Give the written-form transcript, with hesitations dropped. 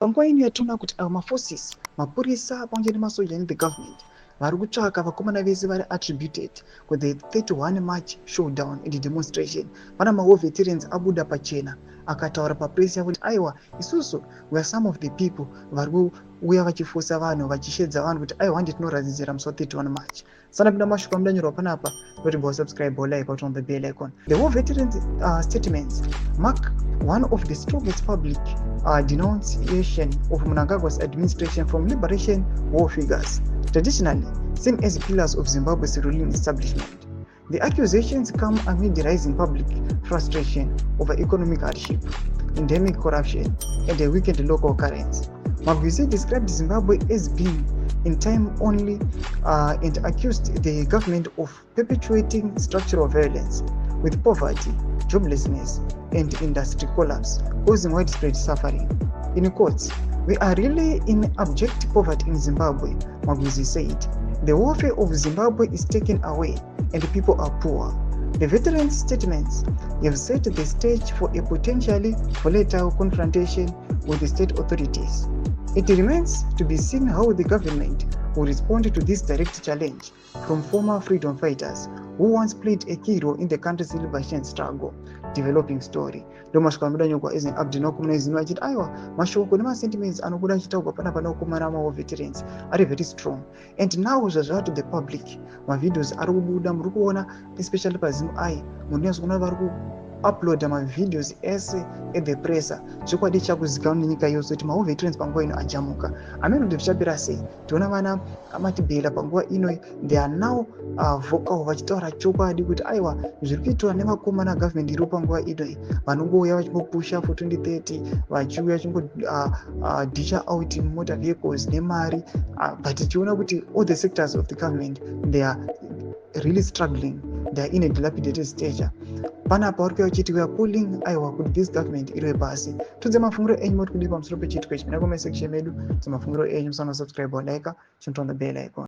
Panguva ino yatinoona kuti maforces, mapurisa pamwe nemasoja in the government vari kutsvaka vakomana vese vari attributed with the 31 March showdown and demonstration. Pana mawo veterans abuda pachena akataura papress yakuti aiwa isusu we are some of the people vari kuuya vachifosa vanhu vachishedza vanhu kuti aiwa ndetinoratidzira musi wa 31 March. Sana pinda mashoko amudanyorwa panapa kuti subscribe or like on the bell icon. The war veterans statements mark one of the strongest public denunciation of Mnangagwa's administration from liberation war figures, traditionally seen as pillars of Zimbabwe's ruling establishment. The accusations come amid the rising public frustration over economic hardship, endemic corruption, and a weakened local currency. Magwizi described Zimbabwe as being in time only and accused the government of perpetuating structural violence with poverty, joblessness, and industry collapse, causing widespread suffering. In quotes, "We are really in abject poverty in Zimbabwe," Magwizi said. "The welfare of Zimbabwe is taken away and people are poor." The veterans' statements have set the stage for a potentially volatile confrontation with the state authorities. It remains to be seen how the government will respond to this direct challenge from former freedom fighters who once played a key role in the country's liberation struggle. Developing story. Ndo mashoko amudanyogwa as an update nokumunezino achiti aiwa mashoko nemasentiments anobuda achitaurwa panapa nokumana mawo veterans are very strong, and now zvazvava to the public. Mavideos ari kubuda muri kuona especially paZim Eye munonyaso kuona vari kuuploada mavideos ese the presser zvokwadi chakuzikanwa nenyika yose kuti mawo veterans panguva ino ajamuka. Amene kuti zvichapera sei tiona vana amatibhela panguva ino they are now vocal vachitaura chokwadi kuti aiwa zviri kuitwa nevakomana government iripo panguva ino vanongouya vachingopusha for 2030 vachiuya vachingodisha out motor vehicles nemari but tichiona kuti all the sectors of the government they are really struggling, they are in a dilapidated stage. Panapa vari kuuya vachiti we are calling aiwa kuti this government iriwe pasi. Tudze mafungiro enyu moti kudii pamusoro pechitiko ichi. Mina comment section medu tudze mafungiro enyu, musana subscribe or like, chinotonda bell icon.